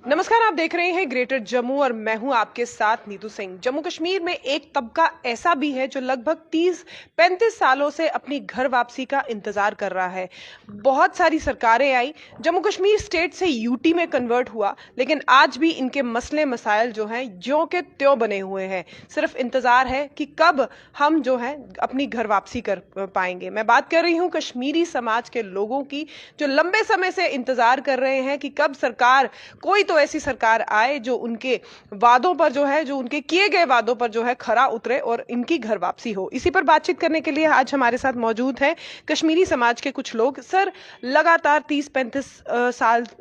नमस्कार, आप देख रहे हैं ग्रेटर जम्मू और मैं हूं आपके साथ नीतू सिंह। जम्मू कश्मीर में एक तबका ऐसा भी है जो लगभग 30-35 सालों से अपनी घर वापसी का इंतजार कर रहा है। बहुत सारी सरकारें आई, जम्मू कश्मीर स्टेट से यूटी में कन्वर्ट हुआ, लेकिन आज भी इनके मसले मसाइल जो हैं ज्यों के त्यों बने हुए हैं। सिर्फ इंतजार है कि कब हम जो है अपनी घर वापसी कर पाएंगे। मैं बात कर रही हूँ कश्मीरी समाज के लोगों की, जो लंबे समय से इंतजार कर रहे हैं कि कब सरकार, कोई तो ऐसी सरकार आए जो उनके वादों पर जो उनके किए गए वादों पर खरा उतरे और इनकी घर वापसी हो। इसी पर बातचीत करने के लिए आज हमारे साथ मौजूद है कश्मीरी समाज के कुछ लोग। सर, लगातार 30-35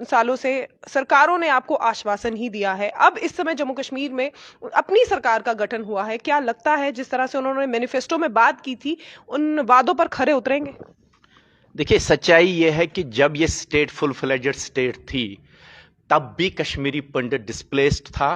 सालों से सरकारों ने आपको आश्वासन ही दिया है। अब इस समय जम्मू कश्मीर में अपनी सरकार का गठन हुआ है, क्या लगता है जिस तरह से उन्होंने मैनिफेस्टो में बात की थी उन वादों पर खरे उतरेंगे? देखिए, सच्चाई यह है कि जब ये स्टेट फुल फ्लेजेड स्टेट थी तब भी कश्मीरी पंडित डिस्प्लेस्ड था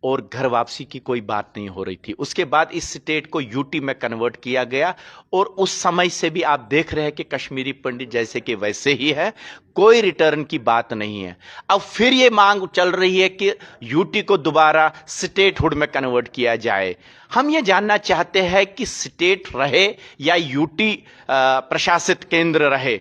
और घर वापसी की कोई बात नहीं हो रही थी। उसके बाद इस स्टेट को यूटी में कन्वर्ट किया गया और उस समय से भी आप देख रहे हैं कि कश्मीरी पंडित जैसे कि वैसे ही है, कोई रिटर्न की बात नहीं है। अब फिर ये मांग चल रही है कि यूटी को दोबारा स्टेटहुड में कन्वर्ट किया जाए। हम ये जानना चाहते हैं कि स्टेट रहे या यूटी प्रशासित केंद्र रहे,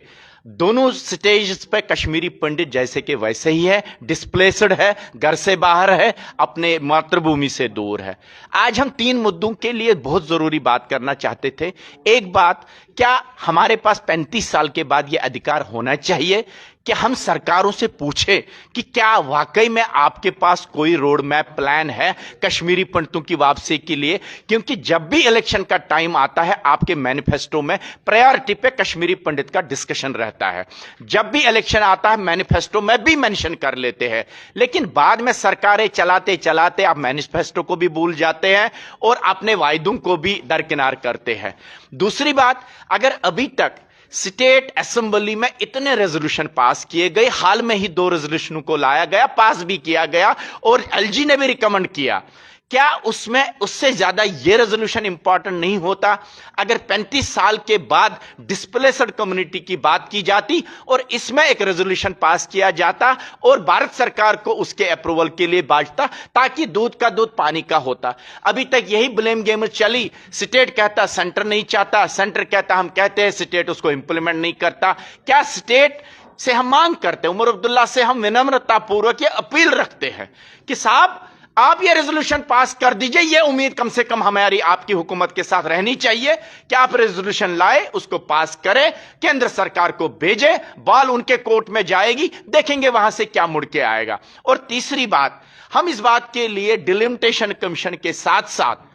दोनों स्टेज पे कश्मीरी पंडित जैसे कि वैसे ही है, डिस्प्लेस्ड है, घर से बाहर है, अपने मातृभूमि से दूर है। आज हम 3 मुद्दों के लिए बहुत जरूरी बात करना चाहते थे। एक बात, क्या हमारे पास 35 साल के बाद यह अधिकार होना चाहिए कि हम सरकारों से पूछें कि क्या वाकई में आपके पास कोई रोड मैप प्लान है कश्मीरी पंडितों की वापसी के लिए? क्योंकि जब भी इलेक्शन का टाइम आता है आपके मैनिफेस्टो में प्रायोरिटी पे कश्मीरी पंडित का डिस्कशन रहता है। जब भी इलेक्शन आता है मैनिफेस्टो में भी मेंशन कर लेते हैं, लेकिन बाद में सरकारें चलाते चलाते आप मैनिफेस्टो को भी भूल जाते हैं और अपने वायदों को भी दरकिनार करते हैं। दूसरी बात, अगर अभी तक स्टेट असेंबली में इतने रेजोल्यूशन पास किए गए, हाल में ही 2 रेजोल्यूशनों को लाया गया, पास भी किया गया और एलजी ने भी रिकमेंड किया, क्या उसमें उससे ज्यादा यह रेजोल्यूशन इंपॉर्टेंट नहीं होता अगर 35 साल के बाद डिस्प्लेस्ड कम्युनिटी की बात की जाती और इसमें एक रेजोल्यूशन पास किया जाता और भारत सरकार को उसके अप्रूवल के लिए बांटता, ताकि दूध का दूध पानी का होता। अभी तक यही ब्लेम गेम चली, स्टेट कहता सेंटर नहीं चाहता, सेंटर कहता हम कहते हैं, स्टेट उसको इंप्लीमेंट नहीं करता। क्या स्टेट से हम मांग करते हैं, उमर अब्दुल्ला से हम विनम्रता पूर्वक ये अपील रखते हैं कि साहब आप ये रेजोल्यूशन पास कर दीजिए, ये उम्मीद कम से कम हमारी आपकी हुकूमत के साथ रहनी चाहिए कि आप रेजोल्यूशन लाए, उसको पास करें, केंद्र सरकार को भेजें, बॉल उनके कोर्ट में जाएगी, देखेंगे वहां से क्या मुड़ के आएगा। और तीसरी बात, हम इस बात के लिए डिलिमिटेशन कमीशन के साथ साथ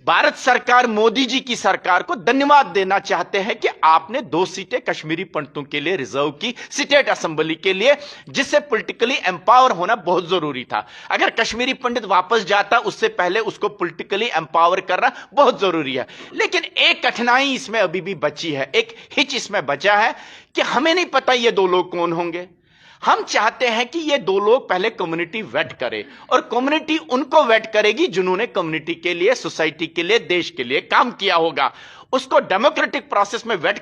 भारत सरकार, मोदी जी की सरकार को धन्यवाद देना चाहते हैं कि आपने 2 सीटें कश्मीरी पंडितों के लिए रिजर्व की स्टेट असेंबली के लिए, जिससे पॉलिटिकली एम्पावर होना बहुत जरूरी था। अगर कश्मीरी पंडित वापस जाता उससे पहले उसको पॉलिटिकली एम्पावर करना बहुत जरूरी है। लेकिन एक कठिनाई इसमें अभी भी बची है, एक हिच इसमें बचा है कि हमें नहीं पता ये 2 लोग कौन होंगे। हम चाहते हैं कि ये 2 लोग पहले कम्युनिटी वेट करे और कम्युनिटी उनको वेट करेगी जिन्होंने कम्युनिटी के लिए, सोसाइटी के लिए, देश के लिए काम किया होगा। उसको डेमोक्रेटिक प्रोसेस में वेट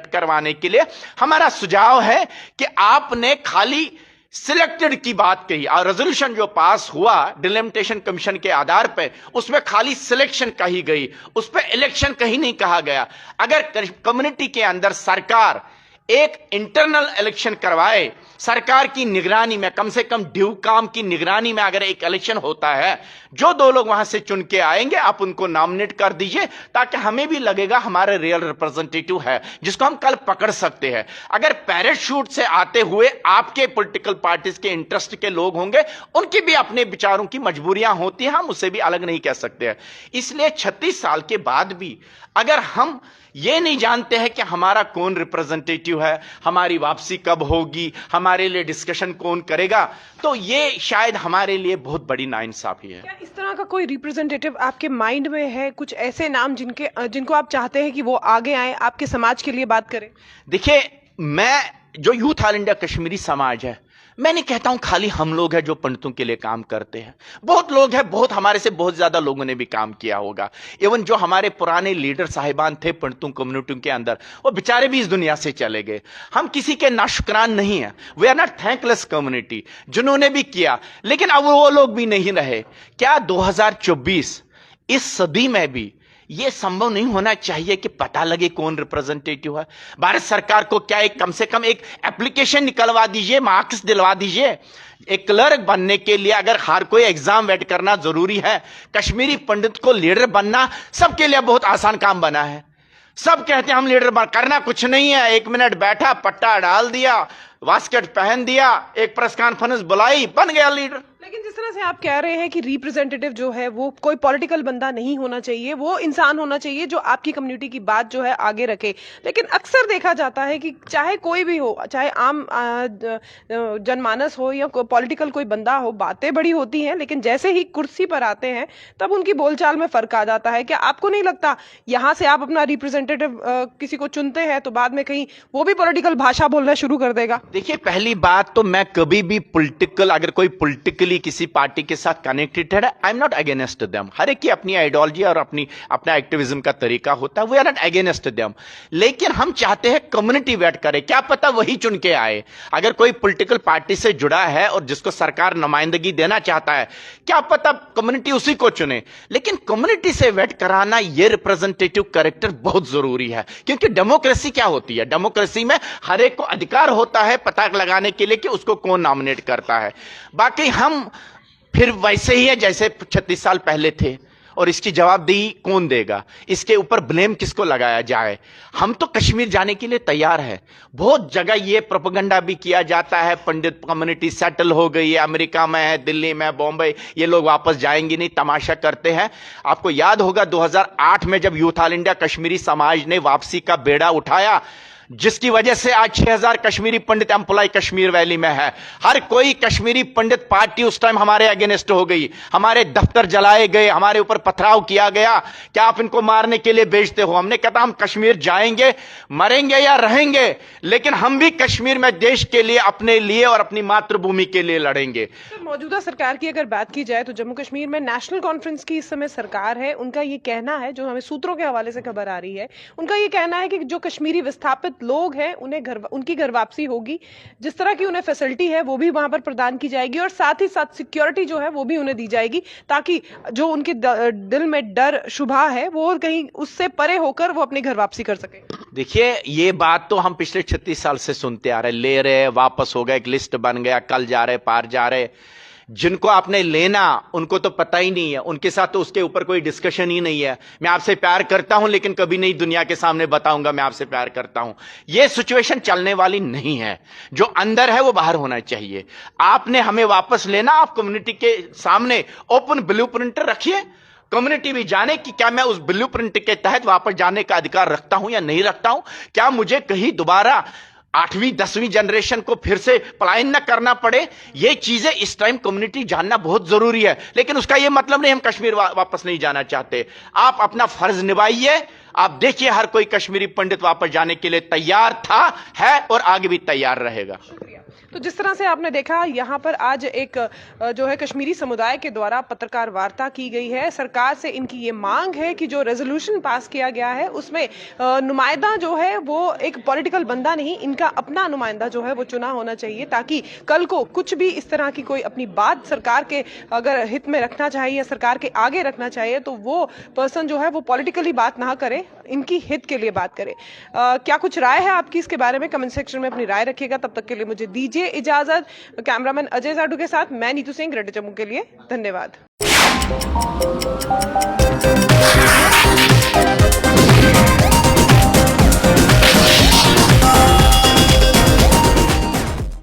करवाने के लिए हमारा सुझाव है कि आपने खाली सिलेक्टेड की बात कही और रेजोल्यूशन जो पास हुआ डिलिमिटेशन कमीशन के आधार पर, उसमें खाली सिलेक्शन कही गई, उस पर इलेक्शन कहीं नहीं कहा गया। अगर कम्युनिटी के अंदर सरकार एक इंटरनल इलेक्शन करवाए, सरकार की निगरानी में, कम से कम ड्यू काम की निगरानी में अगर एक इलेक्शन होता है, जो 2 लोग वहां से चुन के आएंगे आप उनको नॉमिनेट कर दीजिए, ताकि हमें भी लगेगा हमारे रियल रिप्रेजेंटेटिव है जिसको हम कल पकड़ सकते हैं। अगर पैराशूट से आते हुए आपके पॉलिटिकल पार्टीज के इंटरेस्ट के लोग होंगे, उनकी भी अपने विचारों की मजबूरियां होती हैं, हम उससे भी अलग नहीं कह सकते हैं। इसलिए 36 साल के बाद भी अगर हम ये नहीं जानते हैं कि हमारा कौन रिप्रेजेंटेटिव है, हमारी वापसी कब होगी, हमारे लिए डिस्कशन कौन करेगा, तो ये शायद हमारे लिए बहुत बड़ी नाइंसाफी है। क्या इस तरह का कोई रिप्रेजेंटेटिव आपके माइंड में है? कुछ ऐसे नाम जिनको आप चाहते हैं कि वो आगे आए, आपके समाज के लिए बात करें? देखिए, मैं जो यूथ ऑल इंडिया कश्मीरी समाज है, मैं नहीं कहता हूं खाली हम लोग हैं जो पंडितों के लिए काम करते हैं, बहुत लोग हैं, बहुत हमारे से बहुत ज्यादा लोगों ने भी काम किया होगा। इवन जो हमारे पुराने लीडर साहिबान थे पंडितों कम्युनिटी के अंदर, वो बेचारे भी इस दुनिया से चले गए। हम किसी के नाशुक्रान नहीं है, we are not thankless community, जिन्होंने भी किया, लेकिन अब वो लोग भी नहीं रहे। क्या 2024 इस सदी में भी यह संभव नहीं होना चाहिए कि पता लगे कौन रिप्रेजेंटेटिव है? भारत सरकार को क्या एक कम से कम एक एप्लीकेशन निकलवा दीजिए, मार्क्स दिलवा दीजिए। एक क्लर्क बनने के लिए अगर हर कोई एग्जाम वेट करना जरूरी है, कश्मीरी पंडित को लीडर बनना सबके लिए बहुत आसान काम बना है। सब कहते हैं हम लीडर करना कुछ नहीं है, 1 मिनट बैठा, पट्टा डाल दिया, वास्केट पहन दिया, एक प्रेस कॉन्फ्रेंस बुलाई, बन गया लीडर। लेकिन जिस तरह से आप कह रहे हैं कि रिप्रेजेंटेटिव जो है वो कोई पॉलिटिकल बंदा नहीं होना चाहिए, वो इंसान होना चाहिए जो आपकी कम्युनिटी की बात जो है आगे रखे, लेकिन अक्सर देखा जाता है कि चाहे कोई भी हो, चाहे आम जनमानस हो या पॉलिटिकल कोई बंदा हो, बातें बड़ी होती हैं, लेकिन जैसे ही कुर्सी पर आते हैं तब उनकी बोलचाल में फर्क आ जाता है। क्या आपको नहीं लगता यहाँ से आप अपना रिप्रेजेंटेटिव किसी को चुनते हैं तो बाद में कहीं वो भी पॉलिटिकल भाषा बोलना शुरू कर देगा? देखिए, पहली बात तो मैं कभी भी पॉलिटिकल, अगर कोई पॉलिटिकली किसी पार्टी के साथ कनेक्टेड है, I am not against them. हर एक की अपनी आइडियोलॉजी और अपना एक्टिविज्म का तरीका होता है, we are not against them. लेकिन हम चाहते हैं कम्युनिटी वेट करे, क्या पता वही चुन के आए। अगर कोई पॉलिटिकल पार्टी से जुड़ा है और जिसको सरकार नुमाइंदगी देना चाहता है, क्या पता कम्युनिटी उसी को चुने। लेकिन कम्युनिटी से वेट कराना, यह रिप्रेजेंटेटिव कैरेक्टर बहुत जरूरी है, क्योंकि डेमोक्रेसी क्या होती है, डेमोक्रेसी में हर एक को अधिकार होता है पता लगाने के लिए कि उसको कौन नॉमिनेट करता है। बाकी हम फिर वैसे ही है जैसे 36 साल पहले थे, और इसकी जवाबदेही कौन देगा, इसके ऊपर ब्लेम किसको लगाया जाए। हम तो कश्मीर जाने के लिए तैयार है। बहुत जगह ये प्रोपेगेंडा भी किया जाता है पंडित कम्युनिटी सेटल हो गई है, अमेरिका में है, दिल्ली में, बॉम्बे, ये लोग वापस जाएंगे नहीं, तमाशा करते हैं। आपको याद होगा 2008 में जब यूथ ऑल इंडिया कश्मीरी समाज ने वापसी का बेड़ा उठाया, जिसकी वजह से आज 6000 कश्मीरी पंडित एम्प्लॉय कश्मीर वैली में है। हर कोई कश्मीरी पंडित पार्टी उस टाइम हमारे अगेंस्ट हो गई, हमारे दफ्तर जलाए गए, हमारे ऊपर पथराव किया गया, क्या आप इनको मारने के लिए भेजते हो। हमने कहा हम कश्मीर जाएंगे, मरेंगे या रहेंगे, लेकिन हम भी कश्मीर में देश के लिए, अपने लिए और अपनी मातृभूमि के लिए लड़ेंगे। मौजूदा सरकार की अगर बात की जाए तो जम्मू कश्मीर में नेशनल कॉन्फ्रेंस की इस समय सरकार है। उनका ये कहना है, जो हमें सूत्रों के हवाले से खबर आ रही है, उनका ये कहना है कि जो कश्मीरी विस्थापित लोग हैं उनकी घर वापसी होगी, जिस तरह की उन्हें फैसिलिटी है वो भी वहां पर प्रदान की जाएगी, और साथ ही साथ सिक्योरिटी जो है वो भी उन्हें दी जाएगी, ताकि जो उनके दिल में डर शुभा है वो कहीं उससे परे होकर वो अपनी घर वापसी कर सके। देखिए, ये बात तो हम पिछले 36 साल से सुनते आ रहे, ले रहे, वापस हो गए, एक लिस्ट बन गया, कल जा रहे, पार जा रहे। जिनको आपने लेना उनको तो पता ही नहीं है, उनके साथ तो उसके ऊपर कोई डिस्कशन ही नहीं है। मैं आपसे प्यार करता हूं, लेकिन कभी नहीं दुनिया के सामने बताऊंगा मैं आपसे प्यार करता हूं। यह सिचुएशन चलने वाली नहीं है। जो अंदर है वो बाहर होना चाहिए। आपने हमें वापस लेना, आप कम्युनिटी के सामने ओपन ब्लूप्रिंट रखिए, कम्युनिटी भी जाने कि क्या मैं उस ब्लूप्रिंट के तहत वापस जाने का अधिकार रखता हूं या नहीं रखता हूं। क्या मुझे कहीं दोबारा 8वीं 10वीं जनरेशन को फिर से पलायन न करना पड़े। ये चीजें इस टाइम कम्युनिटी जानना बहुत जरूरी है। लेकिन उसका ये मतलब नहीं हम कश्मीर वापस नहीं जाना चाहते। आप अपना फर्ज निभाइए। आप देखिए, हर कोई कश्मीरी पंडित वापस जाने के लिए तैयार था, है और आगे भी तैयार रहेगा। तो जिस तरह से आपने देखा, यहाँ पर आज एक जो है कश्मीरी समुदाय के द्वारा पत्रकार वार्ता की गई है। सरकार से इनकी ये मांग है कि जो रेजोल्यूशन पास किया गया है उसमें नुमाइंदा जो है वो एक पॉलिटिकल बंदा नहीं, इनका अपना नुमाइंदा जो है वो चुना होना चाहिए, ताकि कल को कुछ भी इस तरह की कोई अपनी बात सरकार के अगर हित में रखना चाहिए या सरकार के आगे रखना चाहिए तो वो पर्सन जो है वो पॉलिटिकली बात ना करे, इनकी हित के लिए बात करे। क्या कुछ राय है आपकी इसके बारे में? कमेंट सेक्शन में अपनी राय रखिएगा। तब तक के लिए मुझे दीजिए इजाजत। कैमरामैन अजय जाडू के साथ मैं नीतू सिंह, ग्रेटर जम्मू के लिए धन्यवाद।